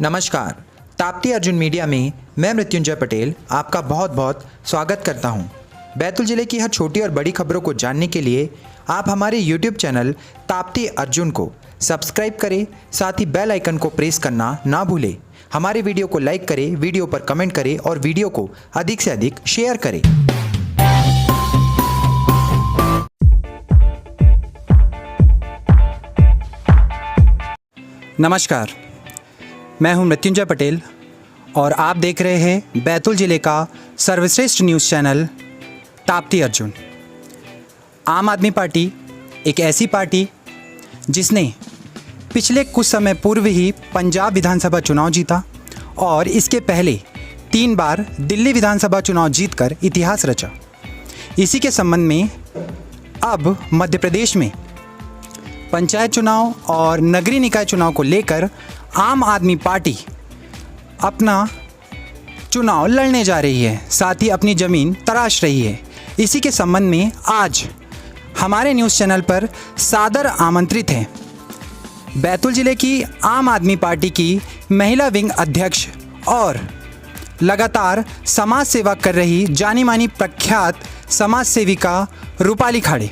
नमस्कार। ताप्ती अर्जुन मीडिया में मैं मृत्युंजय पटेल आपका बहुत बहुत स्वागत करता हूं। बैतूल ज़िले की हर छोटी और बड़ी खबरों को जानने के लिए आप हमारे YouTube चैनल ताप्ती अर्जुन को सब्सक्राइब करें, साथ ही बेल आइकन को प्रेस करना ना भूलें। हमारे वीडियो को लाइक करें, वीडियो पर कमेंट करें और वीडियो को अधिक से अधिक शेयर करें। नमस्कार, मैं हूं मृत्युंजय पटेल और आप देख रहे हैं बैतूल ज़िले का सर्वश्रेष्ठ न्यूज़ चैनल ताप्ती अर्जुन। आम आदमी पार्टी एक ऐसी पार्टी जिसने पिछले कुछ समय पूर्व ही पंजाब विधानसभा चुनाव जीता और इसके पहले 3 बार दिल्ली विधानसभा चुनाव जीतकर इतिहास रचा। इसी के संबंध में अब मध्य प्रदेश में पंचायत चुनाव और नगरीय निकाय चुनाव को लेकर आम आदमी पार्टी अपना चुनाव लड़ने जा रही है, साथ ही अपनी ज़मीन तराश रही है। इसी के संबंध में आज हमारे न्यूज़ चैनल पर सादर आमंत्रित हैं बैतूल ज़िले की आम आदमी पार्टी की महिला विंग अध्यक्ष और लगातार समाज सेवा कर रही जानी मानी प्रख्यात समाज सेविका रूपाली खाड़े।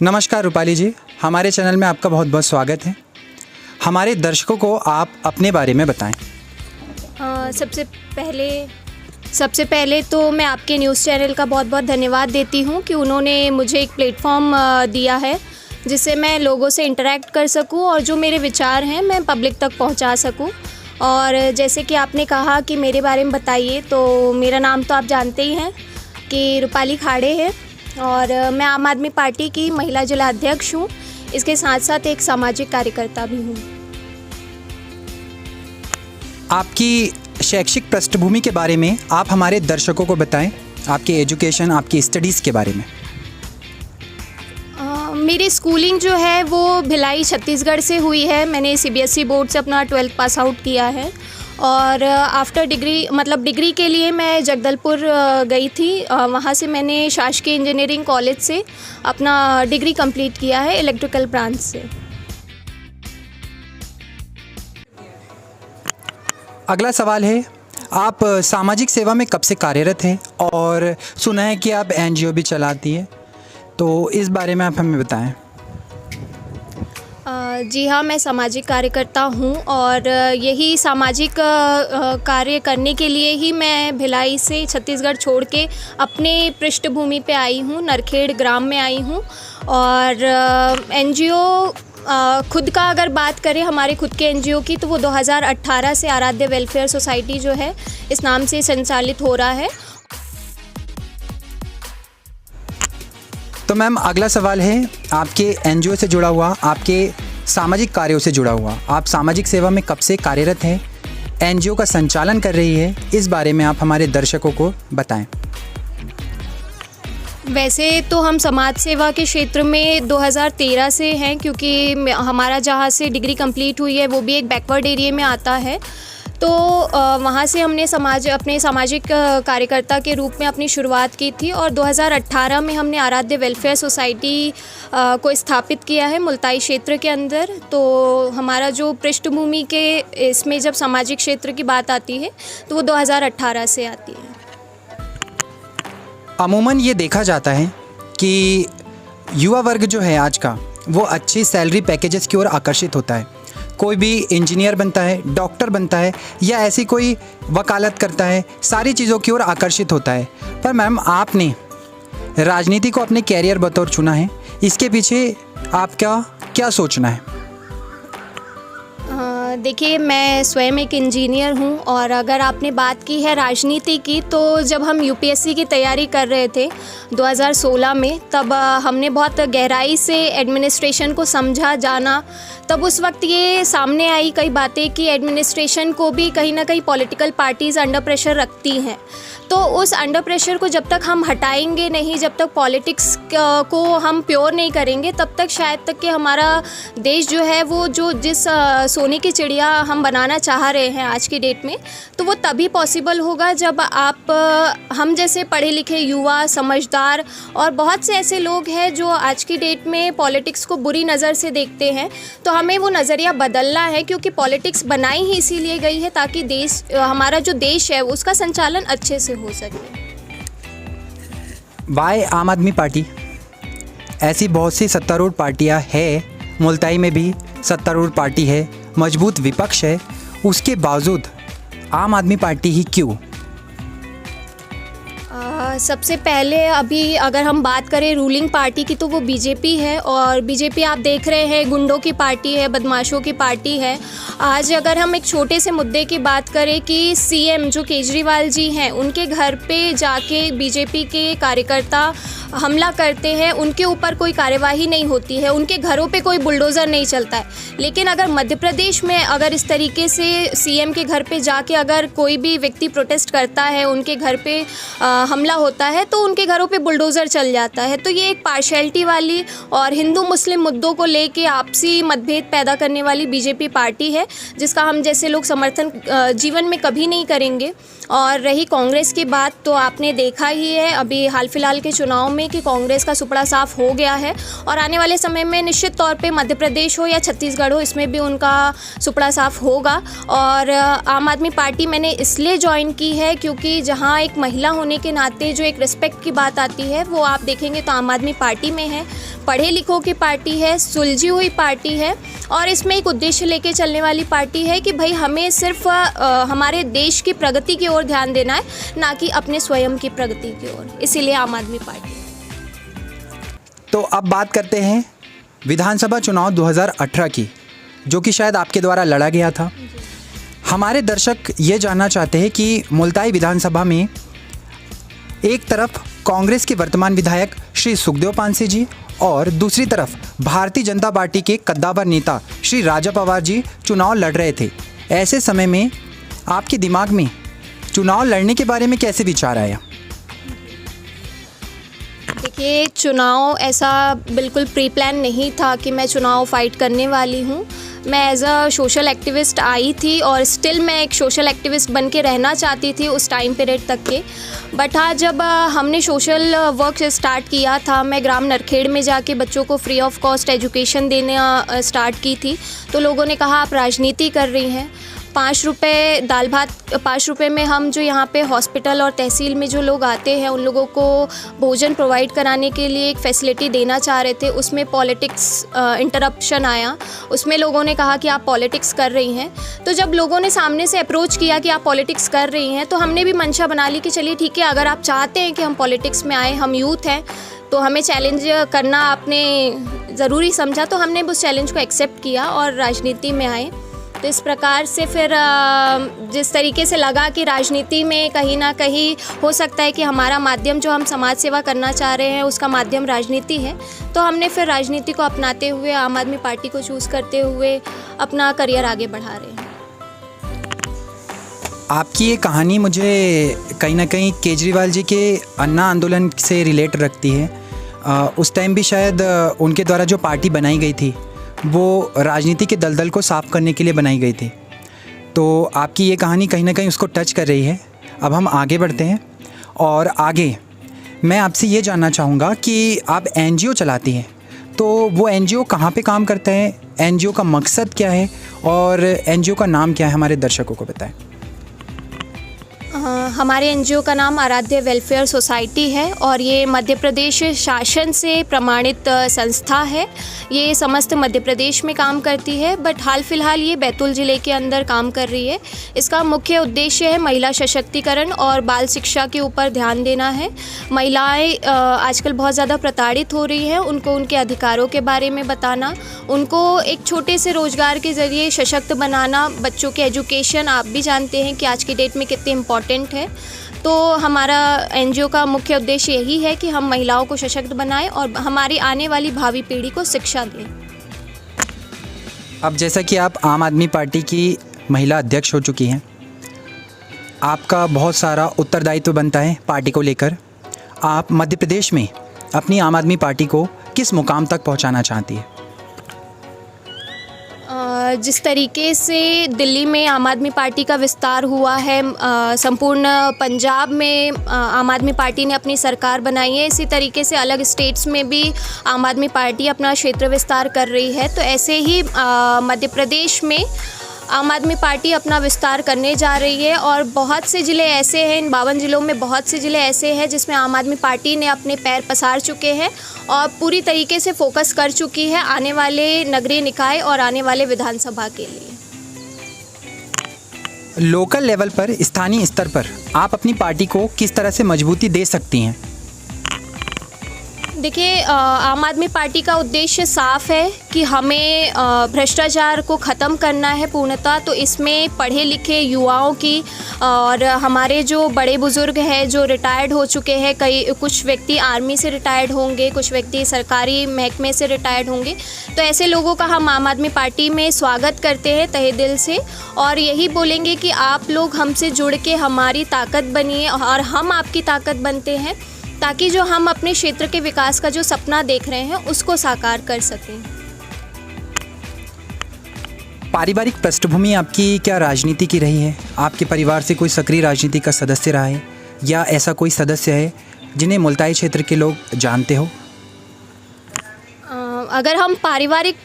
नमस्कार रूपाली जी, हमारे चैनल में आपका बहुत बहुत स्वागत है। हमारे दर्शकों को आप अपने बारे में बताएं। सबसे पहले तो मैं आपके न्यूज़ चैनल का बहुत बहुत धन्यवाद देती हूं कि उन्होंने मुझे एक प्लेटफॉर्म दिया है जिससे मैं लोगों से इंटरेक्ट कर सकूं और जो मेरे विचार हैं मैं पब्लिक तक पहुंचा सकूं। और जैसे कि आपने कहा कि मेरे बारे में बताइए, तो मेरा नाम तो आप जानते ही हैं कि रूपाली खाड़े है और मैं आम आदमी पार्टी की महिला जिला अध्यक्ष हूँ। इसके साथ साथ एक सामाजिक कार्यकर्ता भी हूँ। आपकी शैक्षिक पृष्ठभूमि के बारे में आप हमारे दर्शकों को बताएं, आपके एजुकेशन, आपकी स्टडीज़ के बारे में। मेरी स्कूलिंग जो है वो भिलाई छत्तीसगढ़ से हुई है। मैंने CBSE बोर्ड से अपना 12th पास आउट किया है और आफ्टर डिग्री के लिए मैं जगदलपुर गई थी। वहाँ से मैंने शासकीय इंजीनियरिंग कॉलेज से अपना डिग्री कंप्लीट किया है इलेक्ट्रिकल ब्रांच से। अगला सवाल है, आप सामाजिक सेवा में कब से कार्यरत हैं और सुना है कि आप NGO भी चलाती है, तो इस बारे में आप हमें बताएं। जी हाँ, मैं सामाजिक कार्यकर्ता हूँ और यही सामाजिक कार्य करने के लिए ही मैं भिलाई से छत्तीसगढ़ छोड़ के अपने पृष्ठभूमि पे आई हूँ, नरखेड़ ग्राम में आई हूँ। और NGO खुद का अगर बात करें, हमारे खुद के NGO की, तो वो 2018 से आराध्य वेलफेयर सोसाइटी जो है इस नाम से संचालित हो रहा है। तो मैम, अगला सवाल है आपके NGO से जुड़ा हुआ, आपके सामाजिक कार्यों से जुड़ा हुआ। आप सामाजिक सेवा में कब से कार्यरत हैं, NGO का संचालन कर रही है, इस बारे में आप हमारे दर्शकों को बताएं। वैसे तो हम समाज सेवा के क्षेत्र में 2013 से हैं, क्योंकि हमारा जहाँ से डिग्री कंप्लीट हुई है वो भी एक बैकवर्ड एरिया में आता है। तो वहाँ से हमने अपने सामाजिक कार्यकर्ता के रूप में अपनी शुरुआत की थी और 2018 में हमने आराध्य वेलफेयर सोसाइटी को स्थापित किया है मुल्ताई क्षेत्र के अंदर। तो हमारा जो पृष्ठभूमि के इसमें जब सामाजिक क्षेत्र की बात आती है तो वो 2018 से आती है। अमूमन ये देखा जाता है कि युवा वर्ग जो है आज का, वो अच्छी सैलरी पैकेजेस की ओर आकर्षित होता है। कोई भी इंजीनियर बनता है, डॉक्टर बनता है या ऐसी कोई वकालत करता है, सारी चीज़ों की ओर आकर्षित होता है। पर मैम, आपने राजनीति को अपने कैरियर बतौर चुना है, इसके पीछे आपका क्या सोचना है? देखिए, मैं स्वयं एक इंजीनियर हूं और अगर आपने बात की है राजनीति की, तो जब हम UPSC की तैयारी कर रहे थे 2016 में, तब हमने बहुत गहराई से एडमिनिस्ट्रेशन को समझा, जाना। तब उस वक्त ये सामने आई कई बातें कि एडमिनिस्ट्रेशन को भी कहीं ना कहीं पॉलिटिकल पार्टीज़ अंडर प्रेशर रखती हैं। तो उस अंडर प्रेशर को जब तक हम हटाएंगे नहीं, जब तक पॉलिटिक्स को हम प्योर नहीं करेंगे, तब तक शायद तक कि हमारा देश जो है वो जिस सोने की चिड़िया हम बनाना चाह रहे हैं आज की डेट में, तो वो तभी पॉसिबल होगा जब आप हम जैसे पढ़े लिखे युवा, समझदार और बहुत से ऐसे लोग हैं जो आज की डेट में पॉलिटिक्स को बुरी नज़र से देखते हैं, तो हमें वो नज़रिया बदलना है, क्योंकि पॉलिटिक्स बनाई ही इसीलिए गई है ताकि देश, हमारा जो देश है उसका संचालन अच्छे से हो सके। वाई आम आदमी पार्टी? ऐसी बहुत सी सत्तारूढ़ पार्टियां हैं, मुल्ताई में भी सत्तारूढ़ पार्टी है, मजबूत विपक्ष है, उसके बावजूद आम आदमी पार्टी ही क्यों? सबसे पहले अभी अगर हम बात करें रूलिंग पार्टी की तो वो बीजेपी है, और बीजेपी आप देख रहे हैं गुंडों की पार्टी है, बदमाशों की पार्टी है। आज अगर हम एक छोटे से मुद्दे की बात करें कि सीएम जो केजरीवाल जी हैं उनके घर पे जाके बीजेपी के कार्यकर्ता हमला करते हैं, उनके ऊपर कोई कार्यवाही नहीं होती है, उनके घरों पे कोई बुलडोज़र नहीं चलता है। लेकिन अगर मध्य प्रदेश में अगर इस तरीके से सीएम के घर पे जाके अगर कोई भी व्यक्ति प्रोटेस्ट करता है, उनके घर पे हमला होता है, तो उनके घरों पे बुलडोज़र चल जाता है। तो ये एक पार्शियलिटी वाली और हिंदू मुस्लिम मुद्दों को लेके आपसी मतभेद पैदा करने वाली बीजेपी पार्टी है, जिसका हम जैसे लोग समर्थन जीवन में कभी नहीं करेंगे। और रही कांग्रेस की बात, तो आपने देखा ही है अभी हाल फिलहाल के चुनाव में कि कांग्रेस का सुपड़ा साफ हो गया है, और आने वाले समय में निश्चित तौर पे मध्य प्रदेश हो या छत्तीसगढ़ हो, इसमें भी उनका सुपड़ा साफ होगा। और आम आदमी पार्टी मैंने इसलिए ज्वाइन की है क्योंकि जहां एक महिला होने के नाते जो एक रिस्पेक्ट की बात आती है वो आप देखेंगे तो आम आदमी पार्टी में है। पढ़े लिखों की पार्टी है, सुलझी हुई पार्टी है, और इसमें एक उद्देश्य लेके चलने वाली पार्टी है कि भाई हमें सिर्फ हमारे देश की प्रगति की ओर ध्यान देना है, ना कि अपने स्वयं की प्रगति की ओर। इसीलिए आम आदमी पार्टी। तो अब बात करते हैं विधानसभा चुनाव 2018 की, जो कि शायद आपके द्वारा लड़ा गया था। हमारे दर्शक ये जानना चाहते हैं कि मुल्ताई विधानसभा में एक तरफ कांग्रेस के वर्तमान विधायक श्री सुखदेव पांसे जी और दूसरी तरफ भारतीय जनता पार्टी के कद्दावर नेता श्री राजा पवार जी चुनाव लड़ रहे थे। ऐसे समय में आपके दिमाग में चुनाव लड़ने के बारे में कैसे विचार आया? देखिए, चुनाव ऐसा बिल्कुल प्री प्लान नहीं था कि मैं चुनाव फाइट करने वाली हूँ। मैं एज अ सोशल एक्टिविस्ट आई थी और स्टिल मैं एक सोशल एक्टिविस्ट बन के रहना चाहती थी उस टाइम पीरियड तक के। बट हाँ, जब हमने सोशल वर्क स्टार्ट किया था, मैं ग्राम नरखेड़ में जाके बच्चों को फ्री ऑफ कॉस्ट एजुकेशन देना स्टार्ट की थी, तो लोगों ने कहा आप राजनीति कर रही हैं। 5 रुपये दाल भात, 5 रुपये में हम जो यहाँ पे हॉस्पिटल और तहसील में जो लोग आते हैं उन लोगों को भोजन प्रोवाइड कराने के लिए एक फैसिलिटी देना चाह रहे थे। उसमें पॉलिटिक्स इंटरप्शन आया, उसमें लोगों ने कहा कि आप पॉलिटिक्स कर रही हैं। तो जब लोगों ने सामने से अप्रोच किया कि आप पॉलिटिक्स कर रही हैं, तो हमने भी मंशा बना ली कि चलिए ठीक है, अगर आप चाहते हैं कि हम पॉलिटिक्स में आए, हम यूथ हैं, तो हमें चैलेंज करना आपने ज़रूरी समझा, तो हमने उस चैलेंज को एक्सेप्ट किया और राजनीति में आए। तो इस प्रकार से फिर जिस तरीके से लगा कि राजनीति में कहीं ना कहीं हो सकता है कि हमारा माध्यम जो हम समाज सेवा करना चाह रहे हैं उसका माध्यम राजनीति है, तो हमने फिर राजनीति को अपनाते हुए आम आदमी पार्टी को चूज़ करते हुए अपना करियर आगे बढ़ा रहे हैं। आपकी ये कहानी मुझे कहीं ना कहीं केजरीवाल जी के अन्ना आंदोलन से रिलेट रखती है। उस टाइम भी शायद उनके द्वारा जो पार्टी बनाई गई थी वो राजनीति के दलदल को साफ करने के लिए बनाई गई थी। तो आपकी ये कहानी कहीं ना कहीं उसको टच कर रही है। अब हम आगे बढ़ते हैं और आगे मैं आपसे ये जानना चाहूँगा कि आप एनजीओ चलाती हैं, तो वो एनजीओ कहाँ पे काम करता है, एनजीओ का मकसद क्या है और एनजीओ का नाम क्या है, हमारे दर्शकों को बताएं। हमारे एनजीओ का नाम आराध्य वेलफेयर सोसाइटी है और ये मध्य प्रदेश शासन से प्रमाणित संस्था है। ये समस्त मध्य प्रदेश में काम करती है, बट हाल फिलहाल ये बैतूल ज़िले के अंदर काम कर रही है। इसका मुख्य उद्देश्य है महिला सशक्तिकरण और बाल शिक्षा के ऊपर ध्यान देना है। महिलाएं आजकल बहुत ज़्यादा प्रताड़ित हो रही हैं, उनको उनके अधिकारों के बारे में बताना, उनको एक छोटे से रोज़गार के ज़रिए सशक्त बनाना। बच्चों के एजुकेशन आप भी जानते हैं कि आज की डेट में कितने इम्पॉर्टेंट है। तो हमारा एनजीओ का मुख्य उद्देश्य यही है कि हम महिलाओं को सशक्त बनाएं और हमारी आने वाली भावी पीढ़ी को शिक्षा दें। अब जैसा कि आप आम आदमी पार्टी की महिला अध्यक्ष हो चुकी हैं, आपका बहुत सारा उत्तरदायित्व बनता है पार्टी को लेकर। आप मध्य प्रदेश में अपनी आम आदमी पार्टी को किस मुकाम तक पहुंचाना चाहती है? जिस तरीके से दिल्ली में आम आदमी पार्टी का विस्तार हुआ है, संपूर्ण पंजाब में आम आदमी पार्टी ने अपनी सरकार बनाई है, इसी तरीके से अलग स्टेट्स में भी आम आदमी पार्टी अपना क्षेत्र विस्तार कर रही है। तो ऐसे ही मध्य प्रदेश में आम आदमी पार्टी अपना विस्तार करने जा रही है और बहुत से ज़िले ऐसे हैं, इन 52 ज़िलों में बहुत से ज़िले ऐसे हैं जिसमें आम आदमी पार्टी ने अपने पैर पसार चुके हैं और पूरी तरीके से फोकस कर चुकी है आने वाले नगरीय निकाय और आने वाले विधानसभा के लिए। लोकल लेवल पर, स्थानीय स्तर पर आप अपनी पार्टी को किस तरह से मजबूती दे सकती हैं? देखिए, आम आदमी पार्टी का उद्देश्य साफ है कि हमें भ्रष्टाचार को ख़त्म करना है पूर्णतः। तो इसमें पढ़े लिखे युवाओं की और हमारे जो बड़े बुज़ुर्ग हैं जो रिटायर्ड हो चुके हैं, कुछ व्यक्ति आर्मी से रिटायर्ड होंगे, कुछ व्यक्ति सरकारी महकमे से रिटायर्ड होंगे, तो ऐसे लोगों का हम आम आदमी पार्टी में स्वागत करते हैं तहे दिल से और यही बोलेंगे कि आप लोग हमसे जुड़ के हमारी ताकत बनिए और हम आपकी ताकत बनते हैं, ताकि जो हम अपने क्षेत्र के विकास का जो सपना देख रहे हैं उसको साकार कर सकें। पारिवारिक पृष्ठभूमि आपकी क्या राजनीति की रही है? आपके परिवार से कोई सक्रिय राजनीति का सदस्य रहा है या ऐसा कोई सदस्य है जिन्हें मुल्ताई क्षेत्र के लोग जानते हो? अगर हम पारिवारिक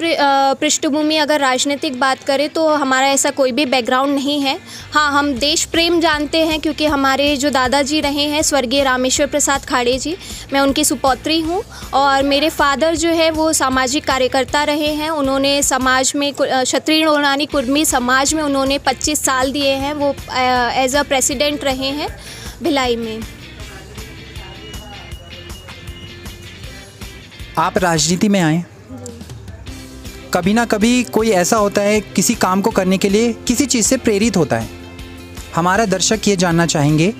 पृष्ठभूमि अगर राजनीतिक बात करें तो हमारा ऐसा कोई भी बैकग्राउंड नहीं है। हाँ, हम देश प्रेम जानते हैं क्योंकि हमारे जो दादाजी रहे हैं स्वर्गीय रामेश्वर प्रसाद खाड़े जी, मैं उनकी सुपौत्री हूँ और मेरे फादर जो है वो सामाजिक कार्यकर्ता रहे हैं। उन्होंने समाज में क्षत्रिय नोनानी कुर्मी समाज में उन्होंने 25 साल दिए हैं। वो एज अ प्रेसिडेंट रहे हैं भिलाई में। आप राजनीति में आए, कभी ना कभी कोई ऐसा होता है किसी काम को करने के लिए किसी चीज़ से प्रेरित होता है। हमारा दर्शक ये जानना चाहेंगे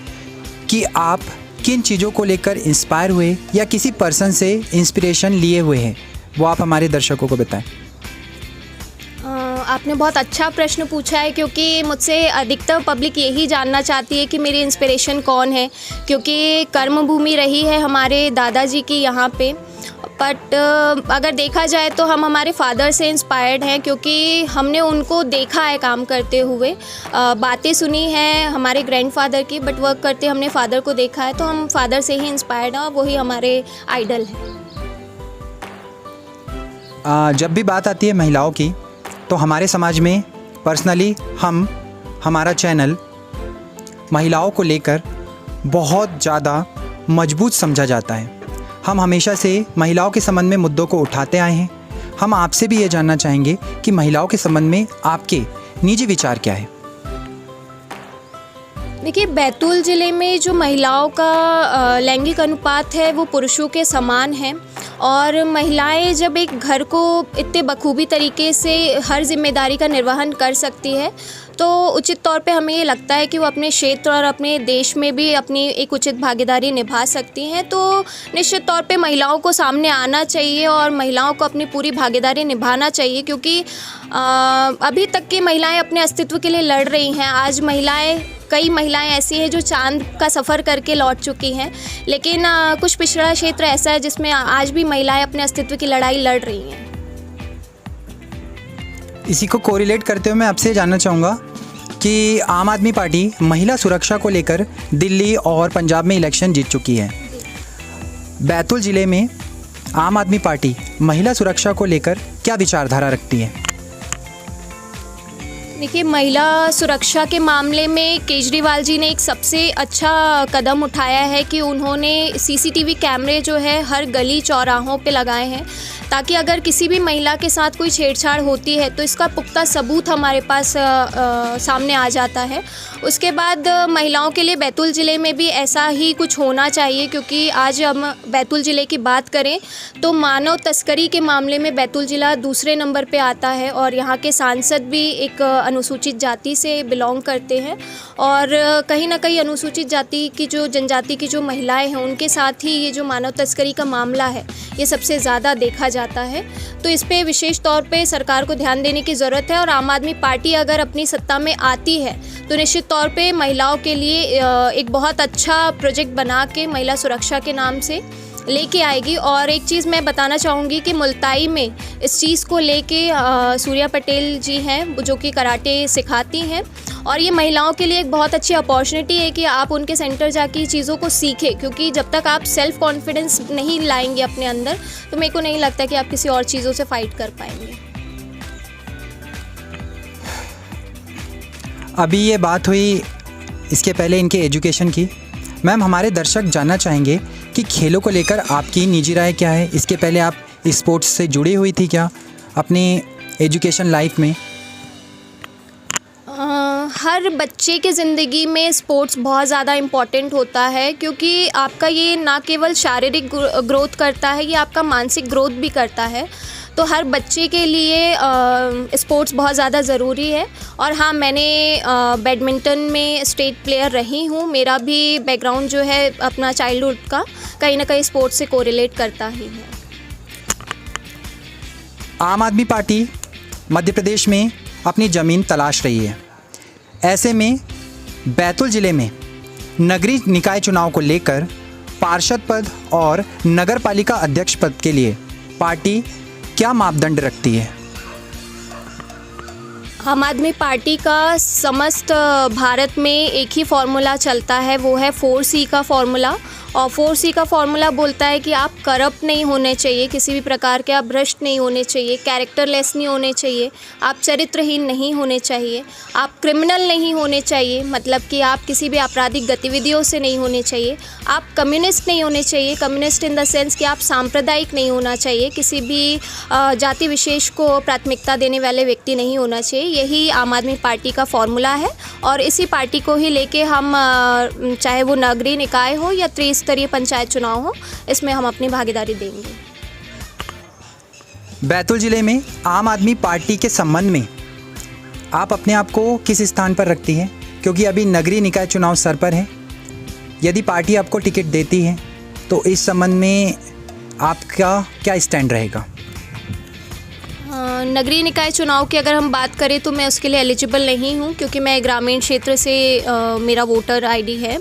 कि आप किन चीज़ों को लेकर इंस्पायर हुए या किसी पर्सन से इंस्पिरेशन लिए हुए हैं, वो आप हमारे दर्शकों को बताएं। आपने बहुत अच्छा प्रश्न पूछा है क्योंकि मुझसे अधिकतर पब्लिक यही जानना चाहती है कि मेरी इंस्पिरेशन कौन है, क्योंकि कर्मभूमि रही है हमारे दादाजी की यहाँ पे। बट अगर देखा जाए तो हम हमारे फादर से इंस्पायर्ड हैं क्योंकि हमने उनको देखा है काम करते हुए, बातें सुनी हैं हमारे ग्रैंडफादर की, बट वर्क करते हमने फादर को देखा है, तो हम फादर से ही इंस्पायर्ड हैं और वही हमारे आइडल हैं। जब भी बात आती है महिलाओं की तो हमारे समाज में पर्सनली हमारा चैनल महिलाओं को लेकर बहुत ज़्यादा मजबूत समझा जाता है। हम हमेशा से महिलाओं के संबंध में मुद्दों को उठाते आए हैं। हम आपसे भी ये जानना चाहेंगे कि महिलाओं के संबंध में आपके निजी विचार क्या है? देखिए, बैतूल ज़िले में जो महिलाओं का लैंगिक अनुपात है वो पुरुषों के समान है और महिलाएं जब एक घर को इतने बखूबी तरीके से हर जिम्मेदारी का निर्वहन कर सकती है तो उचित तौर पे हमें ये लगता है कि वो अपने क्षेत्र और अपने देश में भी अपनी एक उचित भागीदारी निभा सकती हैं। तो निश्चित तौर पे महिलाओं को सामने आना चाहिए और महिलाओं को अपनी पूरी भागीदारी निभाना चाहिए क्योंकि अभी तक की महिलाएं अपने अस्तित्व के लिए लड़ रही हैं। आज कई महिलाएं ऐसी हैं जो चांद का सफ़र करके लौट चुकी हैं, लेकिन कुछ पिछड़ा क्षेत्र ऐसा है जिसमें आज भी महिलाएं अपने अस्तित्व की लड़ाई लड़ रही हैं। इसी को कोरिलेट करते हुए मैं आपसे जानना चाहूँगा कि आम आदमी पार्टी महिला सुरक्षा को लेकर दिल्ली और पंजाब में इलेक्शन जीत चुकी है। बैतूल ज़िले में आम आदमी पार्टी महिला सुरक्षा को लेकर क्या विचारधारा रखती है? देखिए, महिला सुरक्षा के मामले में केजरीवाल जी ने एक सबसे अच्छा कदम उठाया है कि उन्होंने सीसीटीवी कैमरे जो है हर गली चौराहों पे लगाए हैं ताकि अगर किसी भी महिला के साथ कोई छेड़छाड़ होती है तो इसका पुख्ता सबूत हमारे पास सामने आ जाता है। उसके बाद महिलाओं के लिए बैतूल ज़िले में भी ऐसा ही कुछ होना चाहिए क्योंकि आज हम बैतूल ज़िले की बात करें तो मानव तस्करी के मामले में बैतूल ज़िला दूसरे नंबर पे आता है और यहाँ के सांसद भी एक अनुसूचित जाति से बिलोंग करते हैं और कहीं ना कहीं अनुसूचित जाति की जो जनजाति की जो महिलाएं हैं उनके साथ ही ये जो मानव तस्करी का मामला है ये सबसे ज़्यादा देखा जाता है। तो इस पे विशेष तौर पे सरकार को ध्यान देने की ज़रूरत है और आम आदमी पार्टी अगर अपनी सत्ता में आती है तो निश्चित तौर पे महिलाओं के लिए एक बहुत अच्छा प्रोजेक्ट बना के महिला सुरक्षा के नाम से लेके आएगी। और एक चीज़ मैं बताना चाहूँगी कि मुल्ताई में इस चीज़ को लेके सूर्या पटेल जी हैं जो कि कराटे सिखाती हैं, और ये महिलाओं के लिए एक बहुत अच्छी अपॉर्चुनिटी है कि आप उनके सेंटर जाके चीज़ों को सीखें, क्योंकि जब तक आप सेल्फ़ कॉन्फिडेंस नहीं लाएंगे अपने अंदर तो मेरे को नहीं लगता कि आप किसी और चीज़ों से फ़ाइट कर पाएंगे। अभी ये बात हुई इसके पहले इनके एजुकेशन की। मैम, हमारे दर्शक जानना चाहेंगे कि खेलों को लेकर आपकी निजी राय क्या है। इसके पहले आप स्पोर्ट्स से जुड़ी हुई थी क्या अपनी एजुकेशन लाइफ में? हर बच्चे की ज़िंदगी में स्पोर्ट्स बहुत ज़्यादा इम्पॉर्टेंट होता है, क्योंकि आपका ये ना केवल शारीरिक ग्रोथ करता है, ये आपका मानसिक ग्रोथ भी करता है। तो हर बच्चे के लिए स्पोर्ट्स बहुत ज़्यादा ज़रूरी है। और हाँ, मैंने बैडमिंटन में स्टेट प्लेयर रही हूँ। मेरा भी बैकग्राउंड जो है अपना चाइल्डहुड का कहीं ना कहीं स्पोर्ट्स से कोरिलेट करता ही है। आम आदमी पार्टी मध्य प्रदेश में अपनी ज़मीन तलाश रही है। ऐसे में बैतूल ज़िले में नगरीय निकाय चुनाव को लेकर पार्षद पद और नगर पालिका अध्यक्ष पद के लिए पार्टी क्या मापदंड रखती है? आम आदमी पार्टी का समस्त भारत में एक ही फार्मूला चलता है, वो है 4C का फार्मूला। और 4C का फार्मूला बोलता है कि आप करप्ट नहीं होने चाहिए, किसी भी प्रकार के आप भ्रष्ट नहीं होने चाहिए, कैरेक्टरलेस नहीं होने चाहिए, आप चरित्रहीन नहीं होने चाहिए, आप क्रिमिनल नहीं होने चाहिए, मतलब कि आप किसी भी आपराधिक गतिविधियों से नहीं होने चाहिए, आप कम्युनिस्ट नहीं होने चाहिए, कम्युनिस्ट इन द सेंस कि आप सांप्रदायिक नहीं होना चाहिए, किसी भी जाति विशेष को प्राथमिकता देने वाले व्यक्ति नहीं होना चाहिए। यही आम आदमी पार्टी का फार्मूला है और इसी पार्टी को ही लेके हम चाहे वो नगरीय निकाय हो या त्रिस्तरीय पंचायत चुनाव हो, इसमें हम अपनी भागीदारी देंगे। बैतूल ज़िले में आम आदमी पार्टी के संबंध में आप अपने आप को किस स्थान पर रखती हैं? क्योंकि अभी नगरीय निकाय चुनाव सर पर है। यदि पार्टी आपको टिकट देती है तो इस संबंध में आपका क्या स्टैंड रहेगा? नगरीय निकाय चुनाव की अगर हम बात करें तो मैं उसके लिए एलिजिबल नहीं हूँ, क्योंकि मैं ग्रामीण क्षेत्र से मेरा वोटर आईडी है।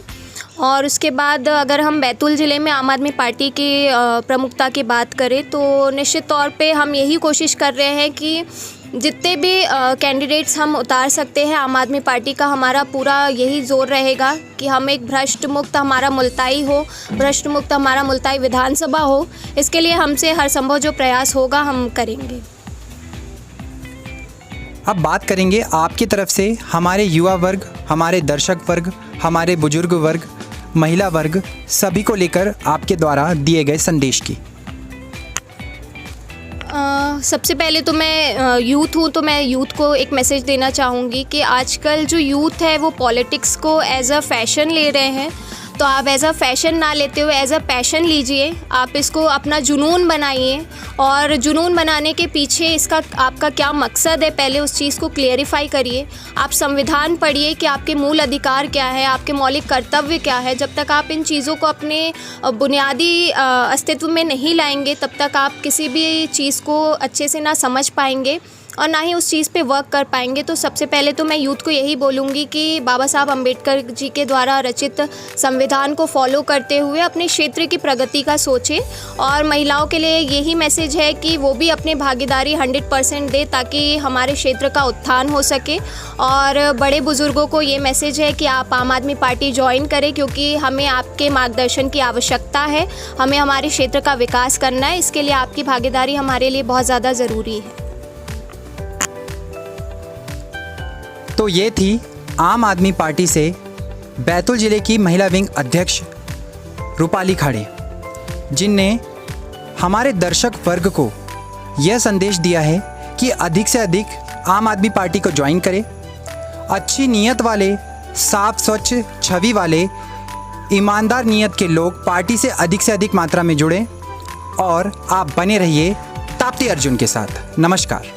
और उसके बाद अगर हम बैतूल ज़िले में आम आदमी पार्टी की प्रमुखता की बात करें तो निश्चित तौर पे हम यही कोशिश कर रहे हैं कि जितने भी कैंडिडेट्स हम उतार सकते हैं, आम आदमी पार्टी का हमारा पूरा यही जोर रहेगा कि हम एक भ्रष्ट मुक्त हमारा मुल्ताई हो, भ्रष्ट मुक्त हमारा मुल्ताई विधानसभा हो। इसके लिए हमसे हर संभव जो प्रयास होगा हम करेंगे। अब बात करेंगे आपकी तरफ से हमारे युवा वर्ग, हमारे दर्शक वर्ग, हमारे बुजुर्ग वर्ग, महिला वर्ग सभी को लेकर आपके द्वारा दिए गए संदेश की। सबसे पहले तो मैं यूथ हूँ तो मैं यूथ को एक मैसेज देना चाहूँगी कि आजकल जो यूथ है वो पॉलिटिक्स को एज अ फैशन ले रहे हैं। तो आप एज अ फैशन ना लेते हुए एज अ पैशन लीजिए, आप इसको अपना जुनून बनाइए और जुनून बनाने के पीछे इसका आपका क्या मकसद है पहले उस चीज़ को क्लियरिफाई करिए। आप संविधान पढ़िए कि आपके मूल अधिकार क्या है, आपके मौलिक कर्तव्य क्या है। जब तक आप इन चीज़ों को अपने बुनियादी अस्तित्व में नहीं लाएंगे तब तक आप किसी भी चीज़ को अच्छे से ना समझ पाएंगे और ना ही उस चीज़ पे वर्क कर पाएंगे। तो सबसे पहले तो मैं यूथ को यही बोलूँगी कि बाबा साहब अम्बेडकर जी के द्वारा रचित संविधान को फॉलो करते हुए अपने क्षेत्र की प्रगति का सोचें। और महिलाओं के लिए यही मैसेज है कि वो भी अपनी भागीदारी 100% दे ताकि हमारे क्षेत्र का उत्थान हो सके। और बड़े बुज़ुर्गों को ये मैसेज है कि आप आम आदमी पार्टी ज्वाइन करें, क्योंकि हमें आपके मार्गदर्शन की आवश्यकता है, हमें हमारे क्षेत्र का विकास करना है। इसके लिए आपकी भागीदारी हमारे लिए बहुत ज़्यादा ज़रूरी है। तो ये थी आम आदमी पार्टी से बैतूल ज़िले की महिला विंग अध्यक्ष रूपाली खाड़े, जिनने हमारे दर्शक वर्ग को यह संदेश दिया है कि अधिक से अधिक आम आदमी पार्टी को ज्वाइन करें। अच्छी नीयत वाले, साफ स्वच्छ छवि वाले, ईमानदार नीयत के लोग पार्टी से अधिक मात्रा में जुड़ें और आप बने रहिए ताप्ती अर्जुन के साथ। नमस्कार।